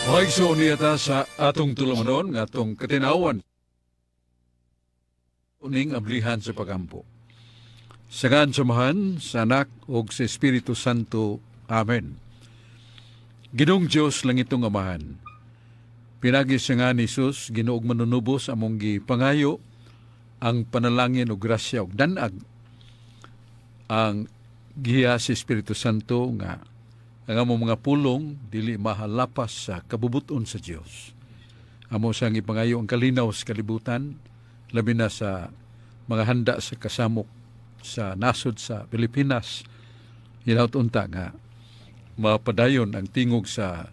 Maigso niya ta sa atong tulumanon nga atong katinawan. Uning ablihan sa pagampo. Sagan samahan sa anak o sa Espiritu Santo. Amen. Ginong Diyos lang itong amahan. Pinagi siya nga ni Jesus, ginoog manunubos among gipangayo ang panalangin o grasya o danag ang giya sa Espiritu Santo nga ang among mga pulong dili mahalapas sa kabubuton sa Dios. Amo siyang ipangayo ang kalinaw sa kalibutan, labi na sa mga handa sa kasamok sa nasod sa Pilipinas. Hinaut unta nga mapadayon ang tingog sa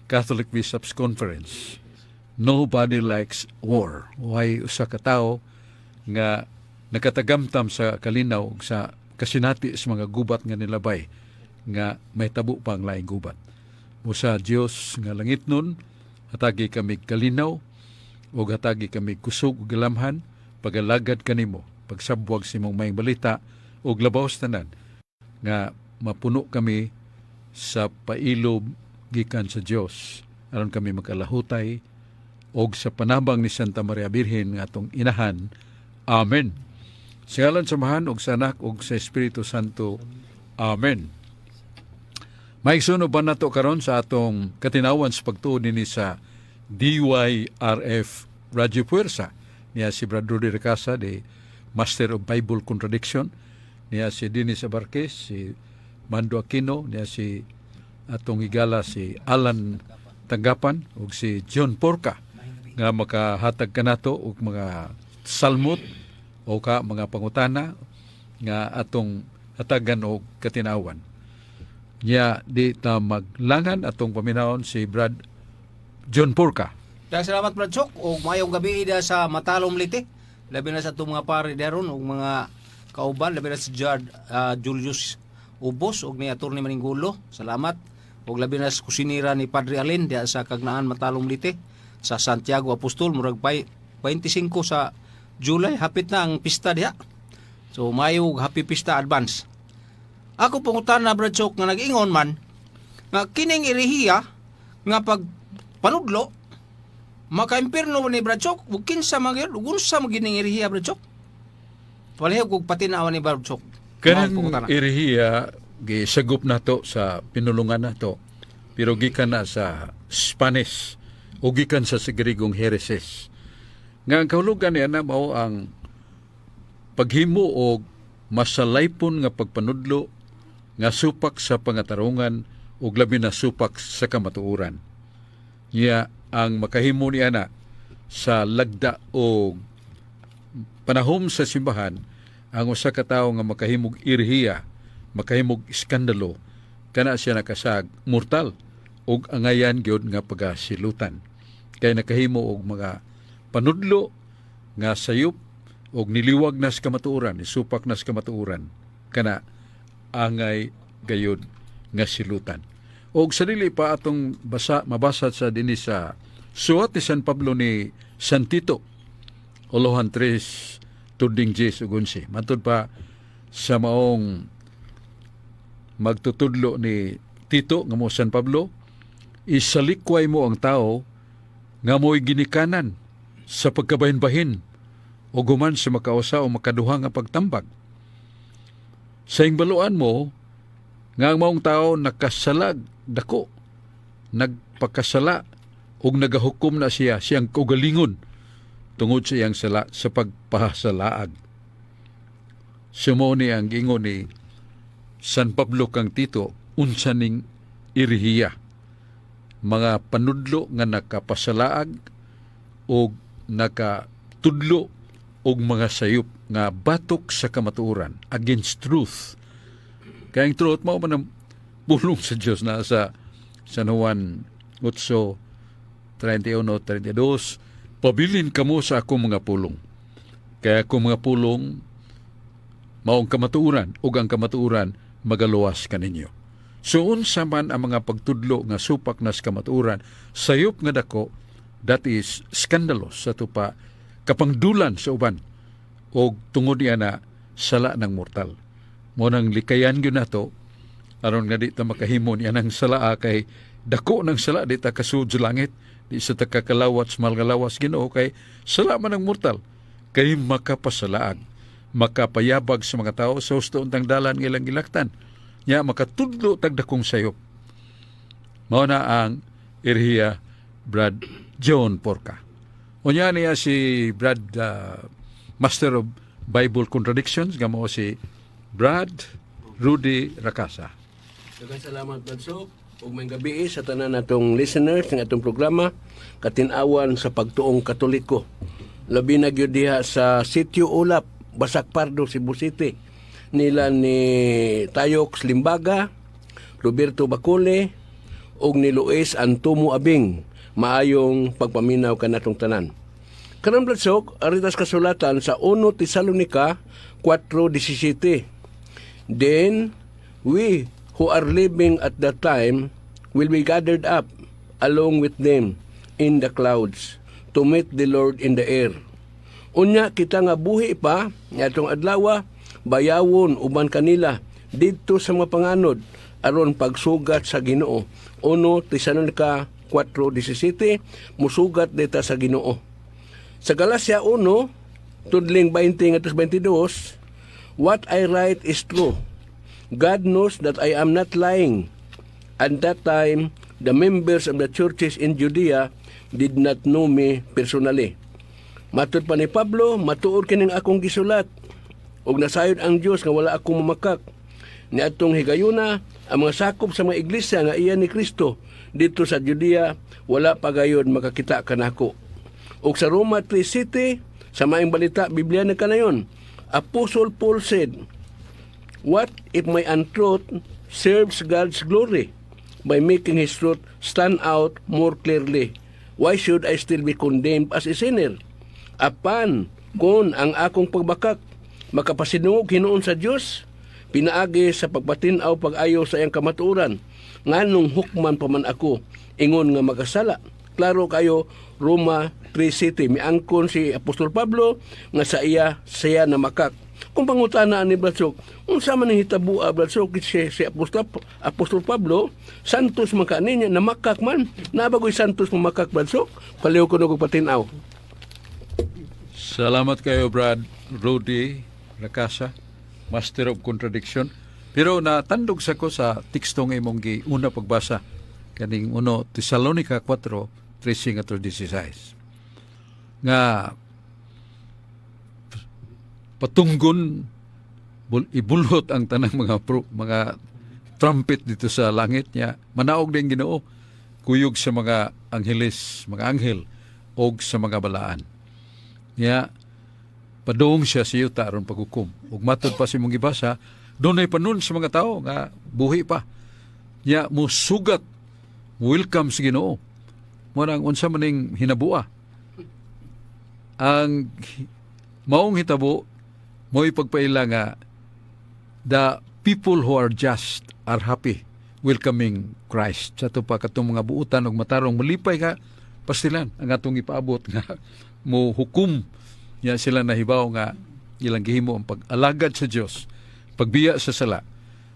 Catholic Bishops Conference. Nobody likes war. Way usa ka tawo nga nakatagamtam sa kalinaw sa kasinati sa mga gubat nga nilabay nga may tabo pang laing gubat. Musa Dios nga langit nun, hatagi kami kalinaw, o hatagi kami kusog o galamhan, pagalagad kanimo, pagsabwag si mong may balita, o labaw tanan, nga mapuno kami sa pailob gikan sa Dios. Aron kami magkalahutay, o sa panabang ni Santa Maria Birhen nga atong inahan. Amen. Sa ngalan samahan, og sa anak, og sa Espiritu Santo. Amen. Maigsuno ba nato karon sa atong katinawan sa pagtuon nini sa DYRF Radio Puwersa. Niya si Brad Rudy Recasa, the Master of Bible Contradiction. Niya si Dennis Abarquez, si Mando Aquino, niya si atong higala si Alan Tanggapan, ug si John Porca, nga makahatag kanato og mga salmot o ka mga pangutana nga atong hatagan og katinawan. Niya di ta maglangan atong paminawon si Brad John Porca. Dahil salamat Brad Chok o mayong gabi ida sa Matalom Liti. Labi na sa itong mga pare daron o mga kauban. Labi na si Julius Ubos o ni Atty. Maninggulo. Salamat. O labi na sa kusinira ni Padre Alin diya sa Kagnaan Matalom Liti sa Santiago Apostol. Murag 25 sa July. Hapit na ang pista diya. So mayong happy pista advance. Ako pungutan na Brad Chok nga nag-ingon man nga kining irihiya nga pag panudlo maka-impirno ni Brad Chok ug kinsa magyud ug unsa magining irihiya Brad Chok. Palihog ug patinawan ni Brad Chok. Kanang irihiya gisagop nato sa pinulungan nato pero gikan na sa Spanish o gikan sa Grigong heresies. Nga ang kahulugan niya na mao ang paghimo og masalaypon nga pagpanudlo nga supak sa pangatarungan ug labi na supak sa kamatuoran. Niya ang makahimo niya na sa lagda o panahom sa simbahan ang usa ka tawo nga makahimog irhiya, makahimog iskandalo, kana siya nakasag mortal ug angayan gyud nga pagasilutan. Kay nakahimo og mga panudlo nga sayop og niliwag na sa kamatuoran, isupak na sa kamatuoran, kana angay gayud nga silutan. Og sa dili pa atong mabasa sa dinhi sa suwat ni San Pablo ni San Tito, Olohan 3, Tuding 10 ug 11. Matud pa sa maong magtutudlo ni Tito nga mo San Pablo, isalikway mo ang tao nga mo'y ginikanan sa pagkabahin-bahin o guman sa makausa o makaduha nga pagtambag. Sa ingbaluan mo, nga ang maong tao nakasalag dako, nagpakasala o nagahukom na siyang kaugalingon tungod sa iyang sala sa pagpahasalaag. Sumo ni ang ingon ni San Pablo kang Tito, unsa ning irihiya, mga panudlo nga nakapasalaag o nakatudlo og mga sayop nga batok sa kamatuoran against truth. Kaya ang truth mao man ang pulong sa Dios na sa San Juan 8:31-32, pabilin kamo sa akong mga pulong. Kaya akong mga pulong maong kamatuoran ug ang kamatuoran magaluwas kaninyo. So unsa man ang mga pagtudlo nga supak nas kamatuoran, sayop nga dako, that is scandalous sa tupa kapangdulan sa uban o tungod niya na sala ng mortal. Mo nang likayan gyud nato aron nga di ta makahimo niya ng salaa kay dako ng sala di ta kasud sa langit, di sa ta kakalawat sa malgalawas Ginoo kay sala man ang mortal kay makapasalaag, makapayabag sa mga tao sa husto untang dalan nga ilang gilaktan. Nya makatudlo tag dakong sayop. Mao na ang Erhiya Brad John Porca. Unya niya si Brad Master of Bible Contradictions, gamo si Brad Rudy Rakasa. Daghang salamat Badso ug may gabi sa tanan natong listeners ng atong programa Katin-awan sa Pagtuong Katoliko. Labi na gyud diha sa Sitio Ulap, Basak Pardo, Cebu City. Nila ni Tayox Limbaga, Roberto Bacole ug ni Luis Antumo Abing. Maayong pagpaminaw kanatong tanan. Karang Bladsok, aritas kasulatan sa 1 Tesalonica 4:17. Then we who are living at that time will be gathered up along with them in the clouds to meet the Lord in the air. Unya kita nga buhi pa ngatong adlaw bayawon uban kanila didto sa mga panganod aron pagsugat sa Ginoo. 1 Tesalonica 4:17 musugat dita sa Ginoo. Sa Galacia 1 tudling 20-22, what I write is true. God knows that I am not lying. At that time, the members of the churches in Judea did not know me personally. Matud pa ni Pablo, matuod kining akong gisulat. Og nasayod ang Dios nga wala akong mamakak. Niadtong higayuna, ang mga sakop sa mga iglesia nga iya ni Kristo dito sa Judea, wala pa gayud makakita kanako. Og sa Roma 3:7, sa maayong balita, Biblia na kanayon, Apostle Paul said, what if my untruth serves God's glory by making His truth stand out more clearly? Why should I still be condemned as a sinner? Apan, kung ang akong pagbakak makapasinungog hinuon sa Dios, pinaagi sa pagpatinaw pag-ayo sa iyang kamatuoran, nganong hukman pa man ako, ingon nga makasala. Klaro kayo, Roma 3:7, miangkon si Apostol Pablo nga sa siya na makak. Kung pangutana ni Bladsok, unsa man ang hitabua Bladsok si Apostol Pablo, santos man kaninya namakak man, nabagoy santos mamakak Bladsok, paliw ko nung patinaw. Salamat kayo Brad Rudy Rakasa, Master of Contradiction. Pero natandog sa ko sa tekstong imong una pagbasa kaning 1 Tesalonica 4:13-16 nga patunggon ibulhot ang tanang mga trumpet dito sa langit niya. Manaog din Ginoo kuyog sa mga angheles, mga anghel og sa mga balaan. Niya padung siya sa yuta aron paghukom. Ug matud pa si mong gibasa, dunay panon sa mga tao nga buhi pa. Niya musugat, welcome sa Ginoo. Murang unsa maning hinabuа. Ang maong hitabo mo'y pagpaila nga the people who are just are happy welcoming Christ. Sa ito pa katong mga buutan og matarong malipay ka pastilan ang atong ipaabot nga mo hukom niya sila nahibaw nga ilang gihimo ang pag-alagad sa Dios, pagbiya sa sala.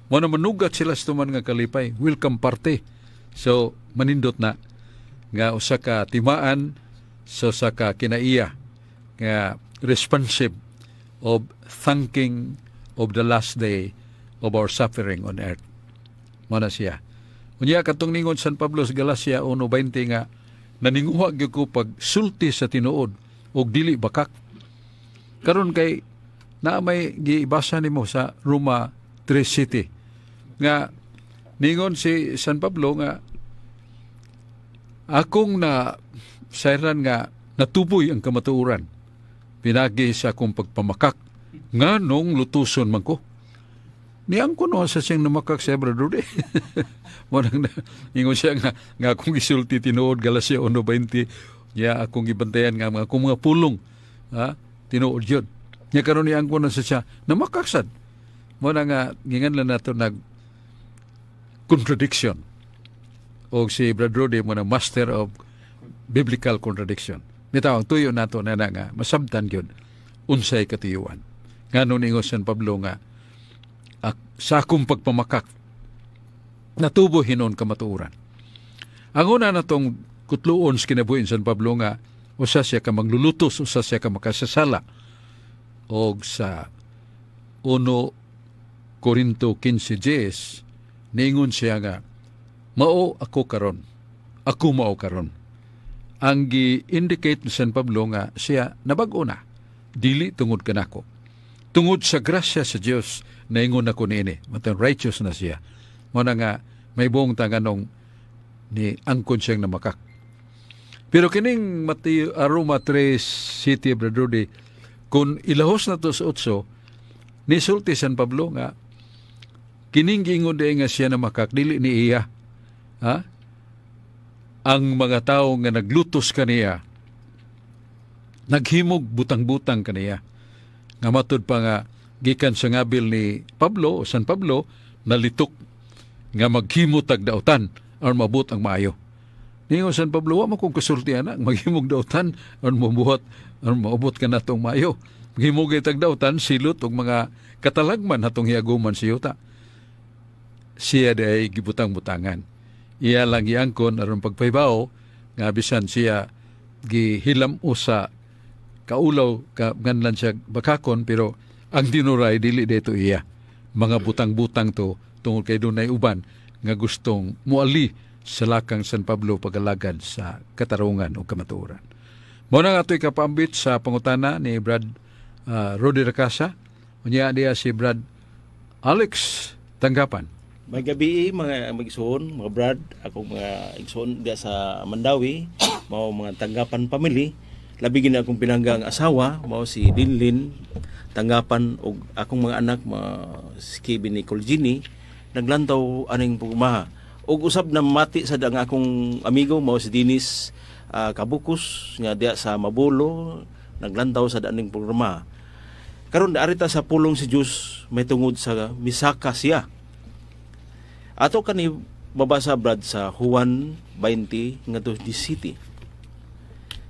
Mo na manugat sila sa tuman nga kalipay, welcome party. So manindot na nga usa ka timaan sa usa ka kinaiya nga responsive of thanking of the last day of our suffering on earth. Mana siya. Unya katong ningon San Pablo sa Galacia 1:20 nga naninguha gyud ko pag sulti sa tinuod og dili bakak. Karon kay na may giibasa nimo sa Roma 3:7 nga ningon si San Pablo nga akong na sayran nga natuboy ang kamatuoran. Pinagi sa akong pagpamakak nga nung lutuson man ko. Niyang ko no sa siyang namakak sa Brador eh. Munang ingon siya nga akong gisulti tinuod Galacia 1:20 niya akong gibantayan nga akong mga pulong tinuod yun. Niya karon niyang ko na sa siya namakaksad. Muna nga gingan lang nato nag contradiction. O si Brad Rudy mo na Master of Biblical Contradiction. Bitaw ang tuyo nato na nga masabtan gyud unsay katuyuan. Ngano ningon San Pablo nga sa akong pagpamakak natubo hinon kamatuoran. Ang una na tong kutluon sa kinabuhi San Pablo nga usa siya ka maglulutos, usa siya ka makasasala. O sa 1 Korinto 15:10 ningon siya nga mao ako karon, ako mao karon. Ang gi-indicate ni San Pablo nga siya nabag-o na, dili tungod kanako. Tungod sa grasya sa Dios naingon ako niini, matang righteous na siya. Mo na nga may buong tanganong ni angkon siyang namakak. Pero kining Roma 3:7 Brother Rudy, kung ilahos na to sa 8, nisulti San Pablo nga kining giingon day nga siya namakak dili ni iya. Ha? Ang mga tao nga naglutos kaniya, naghimog butang-butang kaniya. Nga matud pa nga gikan sa ngabil ni Pablo o San Pablo nalitok nga maghimot tag dautan or mabut ang maayo. Ningon San Pablo, wa mo kung kasultihan na maghimog dautan or mabuhat or maubot ka na itong maayo. Maghimog itag dautan silot og mga katalagman hatong hiaguman si yuta. Siya day gibutang-butangan. Iya lang giangkon aron pagpaybaw nga bisan siya gihilam sa kaulaw ka nganlan siya bakakon, pero ang dinuray dili dito iya. Mga butang-butang to tungod kay dunay uban nga gustong muali sa lakang San Pablo pagalagad sa katarungan o kamatuoran. Mao na nga ito'y kapambit sa pangutana ni Brad Rudy Racasa. Unya diya si Brad Alex Tanggapan. May gabi mga igsoon, mga brad, akong mga igsoon diya sa Mandawi, mao mga Tanggapan family. Labi gid akong pinanggang asawa, mao si Dinlin Tanggapan og akong mga anak si Kevin Nicole Ginny, naglantaw aning pugmaha. Og usab na mati sa dang akong amigo mao si Dennis Kabukus nga diya sa Mabulo, naglantaw sa daning programa. Karon arita sa pulong si Dios may tungod sa misaka siya. Ato kani babasa brad sa Juan 20 ngadto 17.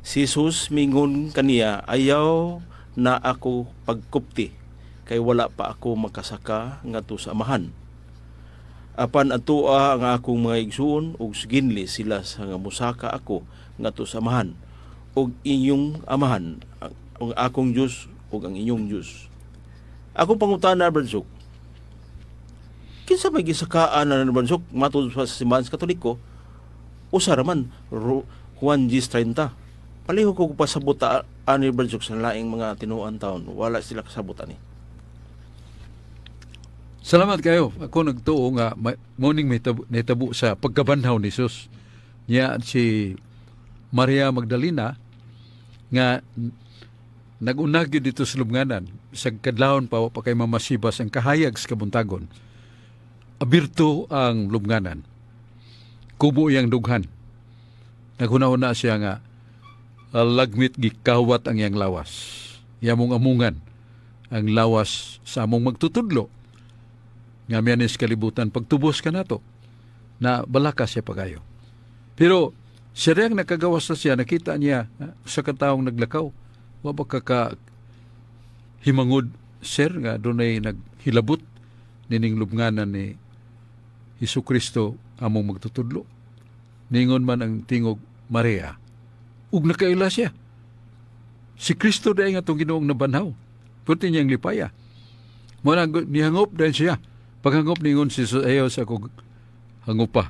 Si Jesus mingon kaniya, ayaw na ako pagkupti kay wala pa ako makasaka ngadto sa amahan. Apan atua ang akong mga igsuon ug siginli sila sa nga musaka ako ngadto sa amahan ug inyong amahan ang akong Dios ug ang inyong Dios. Akong pangutana bradsok, kinsa may gisakaan na bradsok matud sa simbahan Katoliko? Usa raman Juan 10:30. Palihog ko pasabot ani bradsok sa laing mga tinuan taon, wala sila kasabot ani. Salamat kayo. Ako nagtuo nga morning may nahitabo sa pagkabanhaw ni Jesus. Niya si Maria Magdalena nga nagunag yun dito sa lubnganan. Sa kadlawon pa kay mamasibas ang kahayag sa kabuntagon. Abirto ang lubnganan. Kubo iyang dughan. Naghuna-una siya nga lagmit gikawat ang iyang lawas. Yamong amungan ang lawas sa among magtutudlo. Nga miyanis kalibutan, pagtubos ka na to, na balaka siya pagayo. Pero siya rin nakagawas na siya, nakita niya sa kataong naglakaw. Wabak ka himangod, sir, nga doon ay naghilabot nining lubnganan ni Jesucristo among magtutudlo. Ningon man ang tingog Maria, ug nakaila siya. Si Kristo dahil nga itong ginoong nabanhaw. Puti niyang lipaya. Muna nihangop dahil siya. Paghangop ningon si Jesus, ayaw sa akong hangupa.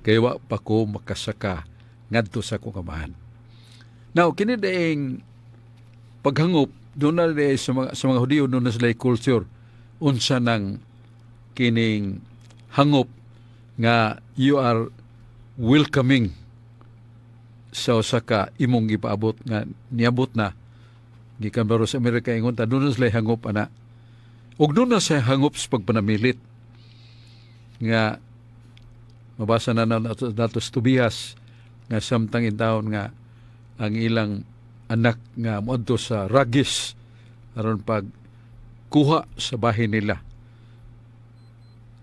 Kaya wa pa ko makasaka ngadto sa akong amahan. Now, kini daing paghangop, doon na sa mga Hudiyo, doon na sila culture, unsa ng kining hangop nga you are welcoming sa usa ka imong gipaabot nga niabot na gikan baro sa Amerika ingon ta doon na sila hangop ana. Ug doon na sa hangop sa pagpanamilit nga mabasa na nato sa Tobias nga samtang in taon nga ang ilang anak nga moadto sa ragis aron pag kuha sa bahin nila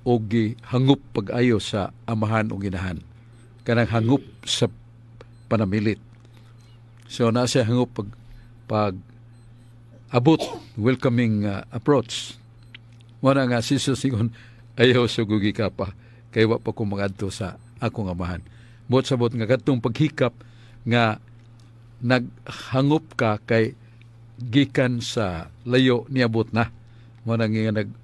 o hangop pag-ayo sa amahan o ginahan. Kanang hangop sa panamilit. So nasa hangop pag abot, welcoming approach. Wala nga si Jesus ingon, ayaw sugugi ka pa, kay wa pa ko magadto sa akong amahan. Buot sabot nga katong paghikap nga naghangop ka kay gikan sa layo niabot na. Mo nang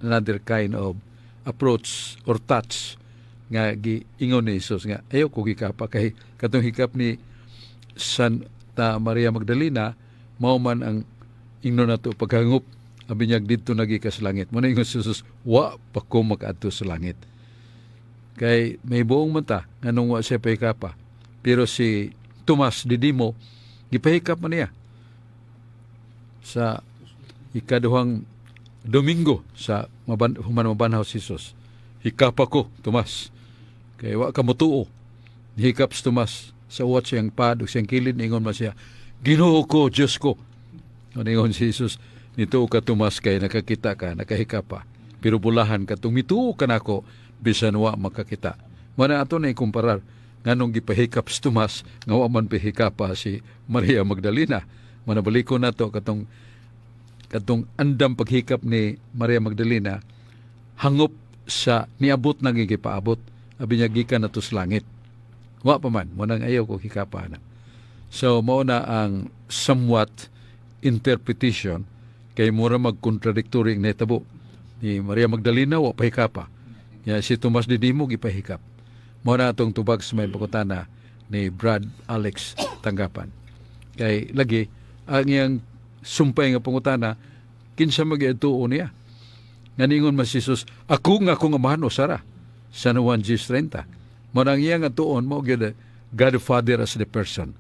another kind of approach or touch nga giingon ni Jesus nga ayaw ko gikapa kay katong hikap ni Santa Maria Magdalena mao man ang ingnon nato paghangop abinyag didto nagi ka sa langit. Mo ingon si Jesus, wa pa ko makaadto sa langit. Kay may buong mata nganong wa siya pahikapa. Pero si Tomas Didimo gipahikap man niya sa ikaduhang Domingo sa human mabanhaw si Jesus. Hikap ako, Tomas. Kay wa ka motuo. Hikap si Tomas sa uwat siyang pad o siyang kilid, ingon man siya, Ginoo ko, Diyos ko. Ingon si Jesus, nituo ka Tomas kay nakakita ka, nakahikap pa. Pero bulahan ka, tumituo ka na ako, bisan wa makakita. Mana ato na ikumparar, nganong gipahikap si Tomas, nga wa man pahikap pa si Maria Magdalena. Manabaliko na to katong andam paghikap ni Maria Magdalena, hangop sa niabot nang gipaabot, abi niya gikan na to sa langit. Wa pa man, munang ayaw ko hikapa na. So, mao na ang somewhat interpretation kay mura mag-contradictory ang netabo. Ni Maria Magdalena, wa pahikapa. Ya, si Tomas Didimo, gipahikap. Mao na atong tubag sa may pagkutana ni Brad Alex Tanggapan. Kay lagi, ang iyang sumpay nga pangutana, kinsa mag-ituo niya. Nganingon mas Jesus, ako nga kung amahan o Sara, San Juan 10:30. Manang iyang atuon mo, God the Father as the person.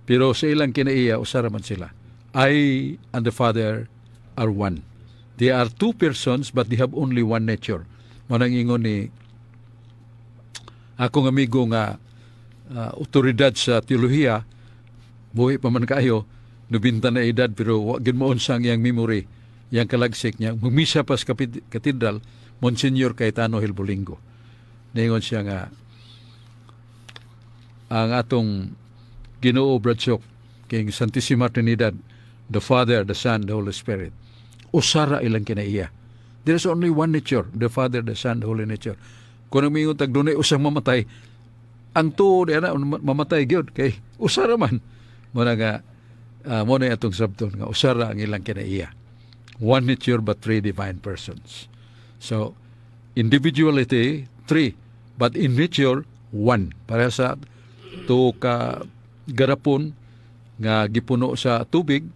Pero sa ilang kinaiya, o Sara man sila. I and the Father are one. They are two persons, but they have only one nature. Manang ingon ni akong amigo nga otoridad sa teolohiya, buhi pa man kayo, nubinta na edad pero wag mo unsang yang memory yang kalagsik niya mumisa pas katedral Monsignor Cayetano Hilbolingo. Ningon siya nga ang atong Ginoo Bradshaw king Santissima Trinidad, the Father, the Son, the Holy Spirit, usara ilang kinaiya. There is only one nature, the Father, the Son, the Holy Nature. Kung namingon tag dunay usang mamatay, ang tuo di ana mamatay gyud kay usara man. Muna nga mo na itong sabton nga usara ang ilang kinaiya. One nature but three divine persons. So, individuality, three. But in nature, one. Para sa to ka garapon nga gipuno sa tubig,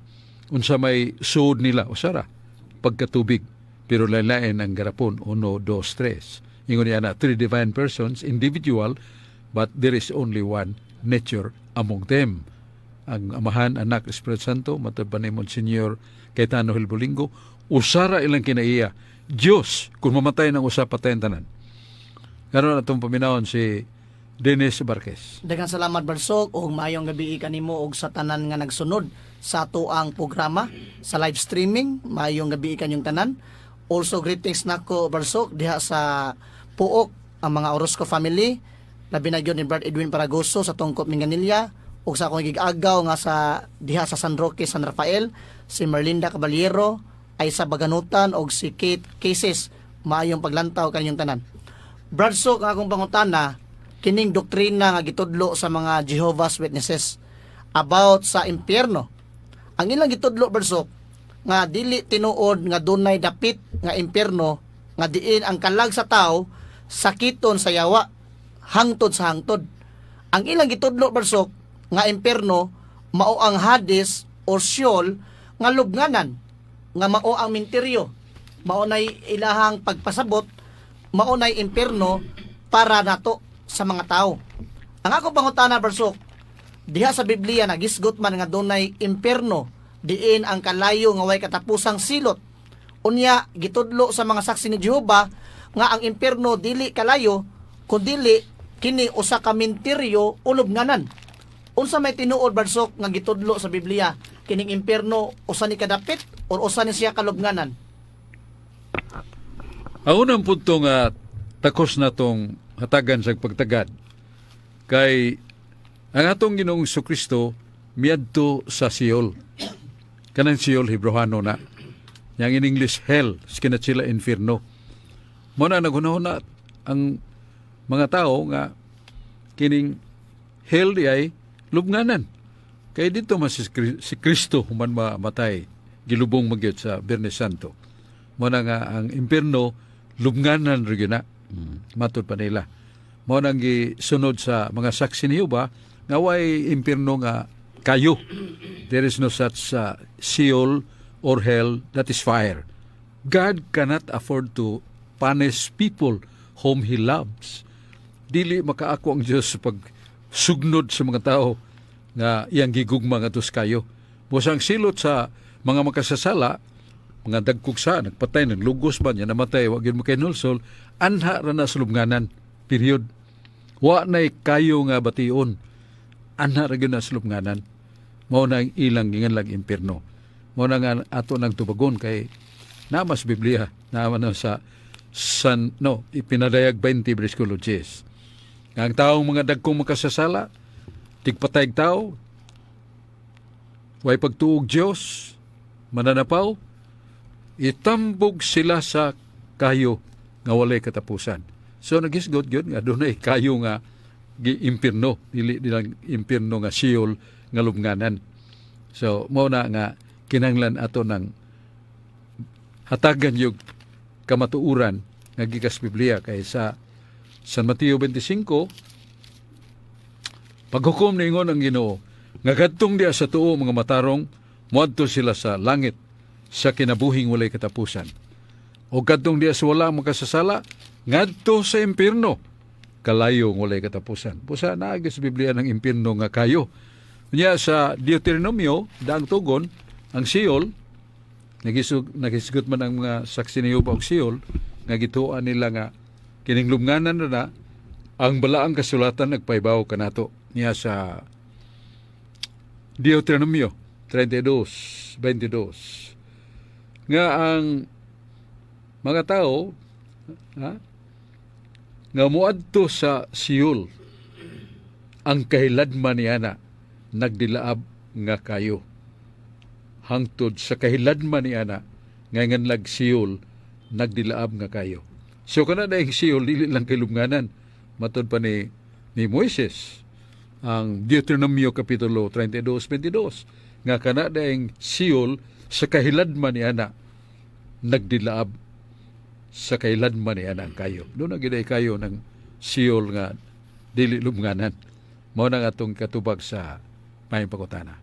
unsa may sud nila, usara, pagkatubig. Pero lain ang garapon, 1, 2, 3. Ingon niya na, three divine persons, individual, but there is only one nature among them. Ang Amahan, Anak, Espiritu Santo, matod pa ni Monsignor Cayetano Hilbolingo, usara ilang kinaiya. Diyos, kung mamatay ng usa, patayin tanan. Karon atong paminawon si Dennis Barquez. Daghang salamat Barsok ug maayong gabi kanimo ug sa tanan nga nagsunod sa atuang programa sa live streaming. Maayong gabi kanyong tanan. Also greetings nako Barsok diha sa Puok ang mga Orozco family. Labi na gyud ni Brad Edwin Paragoso sa tungkop Minganilla ug sa akong gig-agaw nga sa diha sa San Roque, San Rafael, si Merlinda Caballero, Aisa Baganutan ug si Kate Cases. Maayong paglantaw kanyong tanan. Bradsok nga akong pangutana, kining doktrina nga gitudlo sa mga Jehovah's Witnesses about sa impyerno. Ang ilang gitudlo Bradsok nga dili tinuod nga dunay dapit nga impyerno nga diin ang kalag sa tao sakiton sa yawa hangtod sa hangtod. Ang ilang gitudlo Bradsok nga impyerno mao ang Hades or Sheol nga lubnganan, nga mao ang minteryo, mao nay ilahang pagpasabot, mao nay impyerno para nato sa mga tao. Ang ako pangutana Barsok, diha sa Biblia nagisgot man nga dunay impyerno diin ang kalayo nga way katapusang silot. Unya gitudlo sa mga saksi ni Jehova nga ang impyerno dili kalayo kundi kini usa ka minteryo o lubnganan. Unsa may tinuod Barsok nga gitudlo sa Biblia, kining impyerno usa ni kadapit o usa ni siya kalubnganan? Ang unang punto nga takos na tong hatagan sa pagtagad kay ang atong Ginoong Kristo miadto sa Sheol. Kanang Sheol Hebreano na. Yang in English hell, skinat sila inferno. Mo na nagunahon na ang mga tao nga kining hell di ay lubnganan. Kaya dito si Kristo human mamatay, gilubong magyot sa Biyernes Santo. Mo na nga ang impierno lubnganan rin na. Matod pa nila. Mo nang gisunod sa mga saksi ni Jehova nga way impierno nga kayo. There is no such Sheol or hell, that is fire. God cannot afford to punish people whom He loves. Dili makaako ang Diyos sa pagsugnod sa mga tao nga iyang gigugma nga tos kayo. Busang silot sa mga makasasala, mga dagkugsa, nagpatay, naglugos ba niya, namatay, wag yun mo kay nulsol, anha ra na sa lubnganan. Period. Wa na'y kayo nga bation. Anha ra gyud na sa lubnganan. Mao na ang ilang gingan lang impierno. Mao na nga ato nang tubagon kay namas Biblia, naman na sa ipinadayag 20 versikulo 10. Ang taong mga dagkong makasasala, tigpatayg tao, way pagtuog Diyos, mananapaw, itambog sila sa kayo nga walay katapusan. So nagisgot yun nga doon ay kayo nga impierno, dili nilang impierno nga Sheol nga lubnganan. So mao na nga kinahanglan ato ng hatagan yung kamatuuran nga gikas Biblia kay sa San Mateo 25 paghukom ningon ang Ginoo nga kadtong diha sa tuo mga matarong moadto sila sa langit sa kinabuhing walay katapusan. O kadtong diha sa wala makasasala ngadto sa impierno kalayong walay katapusan. Busa naagi sa Biblia ng impierno nga kayo. Unya sa Deuteronomio daang tugon ang Sheol nagisgot man ang mga saksi ni Jehova og Sheol nga gituan nila nga kining lubnganan na ang balaang kasulatan nagpaibaw kanato niya sa Deuteronomio 32:22 nga ang mga tao nga muadto sa Sheol ang kahiladman niya na nagdilaab nga kayo hangtod sa kahiladman niya na ngayon lag Sheol nagdilaab nga kayo. So kana na yung Sheol dili lang kay lubnganan matod pa ni Moises ang Deuteronomio Kapitulo 32:22 nga kana daing Sheol sa kahiladman ni ana nagdilaab sa kahiladman ni ana kayo. Doon na giday kayo ng Sheol nga dili lubnganan. Mao nang atong katubag sa may pagkutana.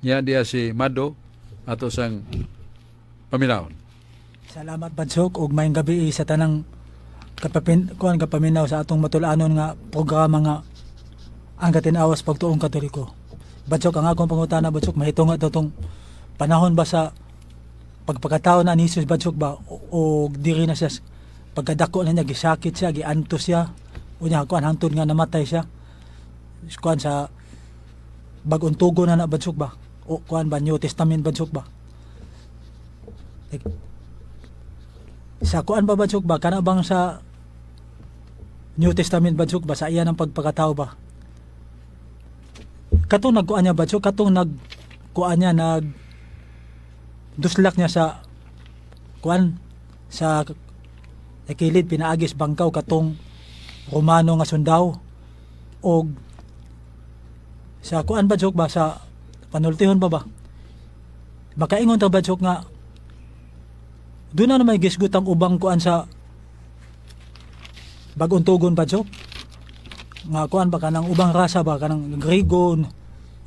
Yan diya si Mado ato sang paminawon. Salamat Badsok ug maayong gabi sa tanang kapaminaw sa atong matulanon nga programa nga ang katinawas pagtuong Katoliko. Badsok ang akong pangutana Badsok mahitunga daw tong panahon ba sa pagpakatao na ni Jesus Badsok ba o diri na siya pagkadako na niya gisakit siya giantos siya unya kuan hangtod nga namatay siya kuan sa bag-ong tugo na Badsok ba o kuan ba New Testament Badsok ba sa kuan ba Badsok ba kana bang sa New Testament Badsok ba sa iya ng pagpakatao ba katong nagkuan niya Badsok katong nagkuan niya duslak niya sa kuan sa kilid pinaagis bangkaw katong Romano nga sundao og sa kuan Badsok ba sa panultihon ba makaingon ta Badsok nga doon na may gisgut ang ubang kuan sa bag-ong tugon Badsok nga kuan ba kanang ubang rasa ba kanang Griego,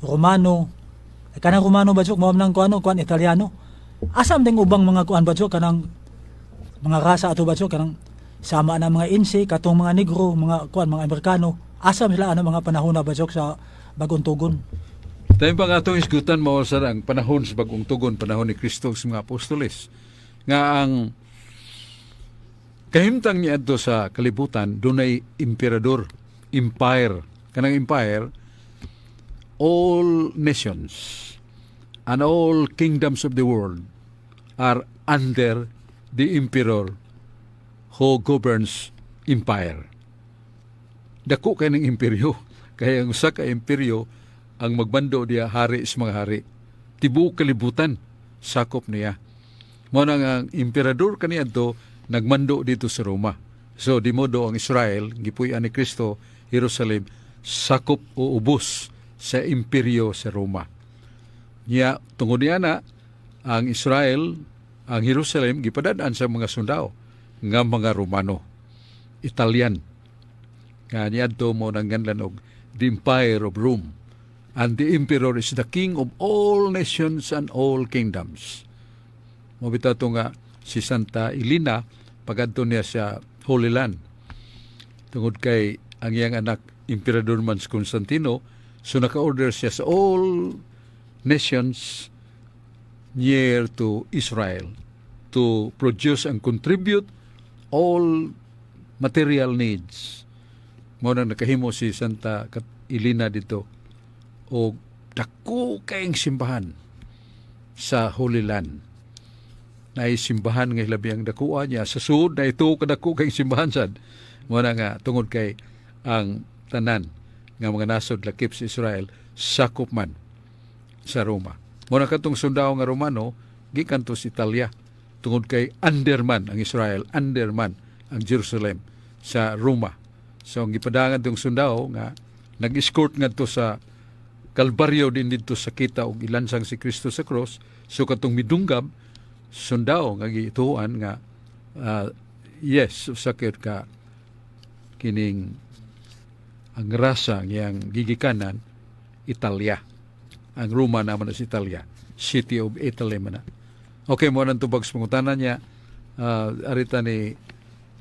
Romano kanang Romano Badsok mao nang kuan Italiano asam ding ubang mga kuan Badsok kanang mga rasa ato Badsok kanang sama na mga Insi katong mga Negro mga kuan mga Amerikano asam sila ano mga panahon na Badsok sa bag-ong tugon. Tayo pang atong isgutan mo sa ang panahon sa bagong tugon, panahon ni Kristo sa mga apostoles. Nga ang kahimtang niya ito sa kalibutan, doon ay emperador, empire. Kanang empire, all nations and all kingdoms of the world are under the emperor who governs empire. Dako kay ng imperyo. Kaya ang usa ka imperyo ang magbando diya hari sa mga hari. Tibuok kalibutan sakop niya. Mao nang ang emperador kaniadto nagmando dito sa Roma. So di modo ang Israel gipuy-an ni Kristo Jerusalem sakop o ubos sa imperyo sa Roma. Niya tungod niya na ang Israel, ang Jerusalem gipadadaan sa mga sundao nga mga Romano, Italian. Nga niadto mo nang ganlan og the Empire of Rome. And the emperor is the king of all nations and all kingdoms. Mabita to nga si Santa Elena pagadto niya sa Holy Land. Tungod kay ang iyang anak Emperador man si Constantino, so naka-order siya sa all nations near to Israel to produce and contribute all material needs. Muna nakahimo si Santa Elena dito o dako kayong simbahan sa Holy Land. Na simbahan nga labi ang dakuha niya sa sud na ito kadako kayong simbahan sad. Muna nga tungod kay ang tanan nga mga nasod lakip sa Israel sakop man sa Roma. Muna katong sundao nga Romano gikan to sa Italia tungod kay underman ang Israel, underman ang Jerusalem sa Roma. So ang gipadangan tong sundao nga nag-escort ngadto sa Kalbaryo din dito sa kita og ilansang si Kristo sa cross. So katong midunggab sundao nga gituan nga yes sakit ka kining ang rasa ngayang gigikanan Italia. Ang Roma naman sa Italia, City of Italy man na. Okay, mo nang tubag sa pangutanan niya arita ni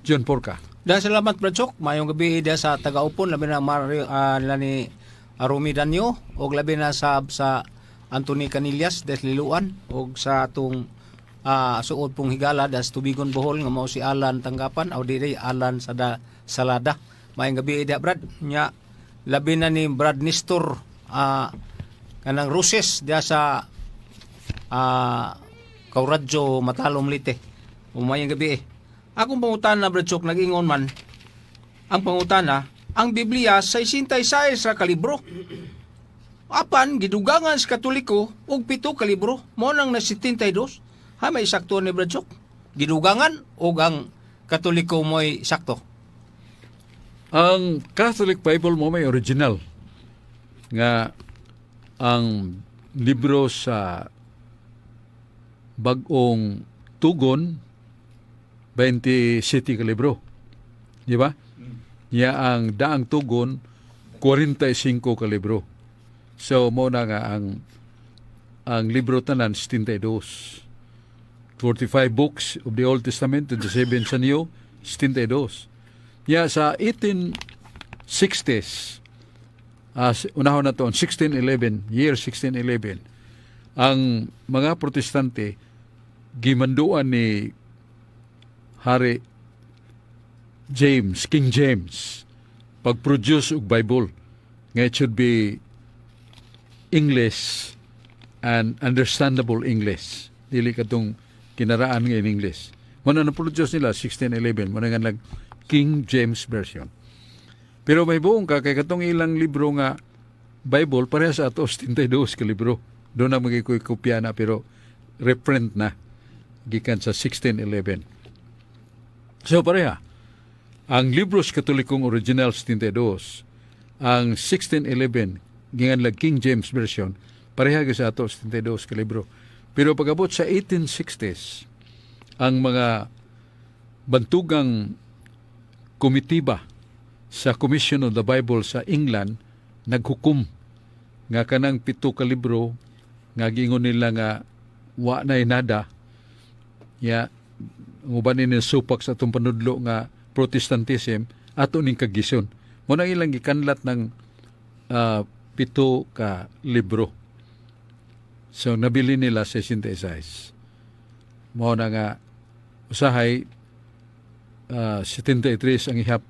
John Porca. Dahil salamat, Brad Sok. Mayong gabi dia sa taga-upon, labi na nila ni Arumi Danyo, o labi na sa Anthony Canillas, des Liluan, o sa atong suod pong higala, das Tubigon Bohol, nga mao si Alan Tanggapan, o di Alan Salada. Mayong gabi dia, Brad. Nya, labi na ni Brad Nestor, kanang Ruses, dia sa Kauradyo Matalom Lite. Umayong gabi Akong pangutana, Brad Sok, nag-ingon man, ang pangutana, ang Biblia sa 66 sa kalibro. Apan, gidugangan sa Katoliko, og 7 kalibro, mo nang na 72. Ha, may sakto ni Brad Sok? Gidugangan, og ang Katoliko mo'y sakto? Ang Catholic Bible mo may original nga ang libro sa Bagong Tugon 27 ka libro. Di ba? Niya ang Daang Tugon 45 ka libro. So mo na nga ang libro tanan 72. 45 books of the Old Testament and the 7 sa New 72. Niya sa 1860s unahon na to 1611, year 1611, ang mga protestante gimanduan ni Hari James, King James, pag-produce og Bible nga it should be English and understandable English. Dili katong kinaraan nga in English. Muna na-produce nila 1611, muna nga nag King James Version. Pero may buong kay katong ilang libro nga Bible pareha sa ato 72 ka libro. Doon na magikopya na pero reprint na gikan sa 1611. So pareha, ang libros katolikong original 72, ang 1611, ginganlag King James Version, pareha sa ato 72 ka libro. Pero pag-abot sa 1860s, ang mga bantugang komitiba sa Commission of the Bible sa England naghukom nga kanang 7 ka libro nga giingon nila nga wa nay nada ya ngubanin ni supak sa atong panudlo nga Protestantism ato ning kagison. Mo nang ilang gikanlat ng 7 ka libro. So nabili nila sa 66. Mo na nga usahay 73 ang ihap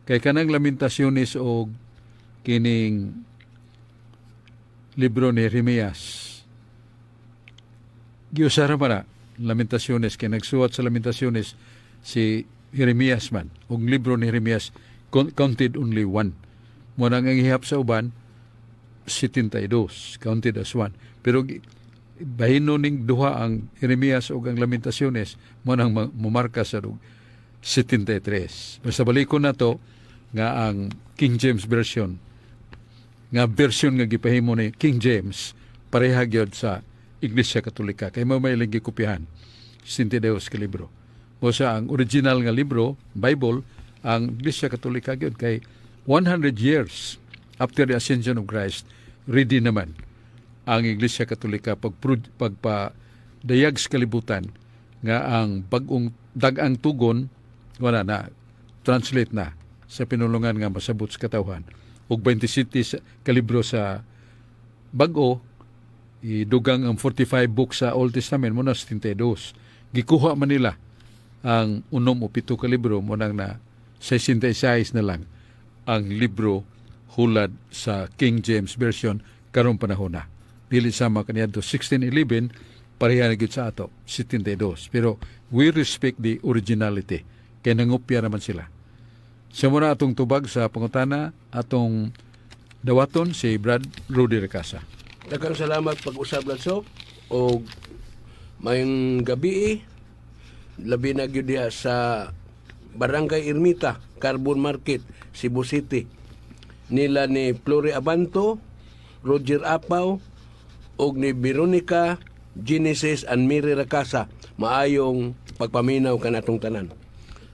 kay kanang Lamentasyones o kining libro ni Jeremias. Giusara pa na Lamentaciones, kaya nagsuwat sa Lamentaciones si Jeremias man. Og libro ni Jeremias, counted only 1. Muna ang ihap sa uban, 72, counted as 1. Pero bahino ning duha ang Jeremias o ang Lamentaciones, muna ang mumarka sa 73. Basta balikon na to, nga ang King James Version nga version nga gipahimo ni King James pareha gyud sa Iglesia Katolika kay mao may lagi kopyahan 62 ka libro. O sa ang original nga libro, Bible, ang Iglesia Katolika gyud kay 100 years after the ascension of Christ, ready naman ang Iglesia Katolika pagpadayag sa kalibutan nga ang bagong dagang tugon wala na translate na sa pinulungan nga masabot sa katawhan ug 27 ka libro sa bag-o idugang ang 45 books sa Old Testament mo na 72 gikuha man nila ang 6 o 7 ka libro mo nang na 66 na lang ang libro hulad sa King James Version karong panahon na. Dili sama kaniadto 1611 pareha na gyud sa ato 72. Pero we respect the originality kay nangupya naman sila. So muna atong tubag sa pangutana atong dawaton si Brad Rudy Recasa. Daghang salamat pag-usab Blanso o mayong gabi labi na gyud diha sa Barangay Ermita, Carbon Market, Cebu City. Nila ni Flore Abanto, Roger Apaw, og ni Veronica Genesis and Mary Recasa. Maayong pagpaminaw kanatong tanan.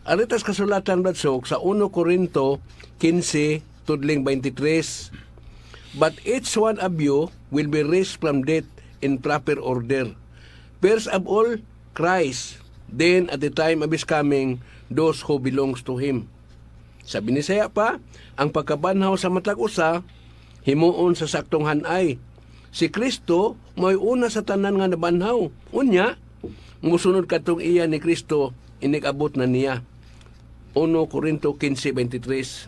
Aritas kasulatan Bradsok sa 1 Corinto 15 tudling 23. But each one of you will be raised from death in proper order. First of all, Christ. Then at the time of His coming, those who belongs to Him. Sa binisaya pa, ang pagkabanhaw sa matag usa, himuon sa saktong hanay. Si Kristo may una sa tanan nga nabanhaw. Unya, musunod katong iya ni Kristo, inikabot na niya. 1 Corinto 15:23.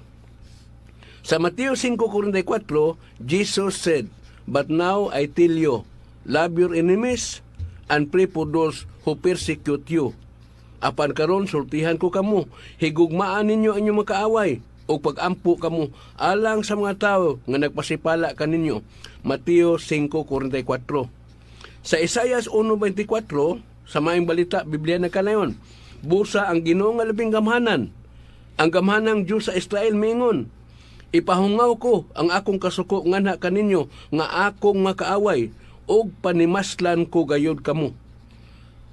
Sa Mateo 5:44, Jesus said, "But now I tell you, love your enemies and pray for those who persecute you. Apan karon sultihan ko kamo, higugmaan ninyo ang inyong makaaway o pag-ampo kamo alang sa mga tao nga nagpasipala kaninyo." Mateo 5:44. Sa Isaias 1:24, sa maayong balita, Biblia na kanayon, busa ang Ginoo nga labing gamhanan. Ang gamhanang Diyos sa Israel mingon, "Ipahungaw ko ang akong kasuko nganha kaninyo nga akong makaaway og panimaslan ko gayud kamo."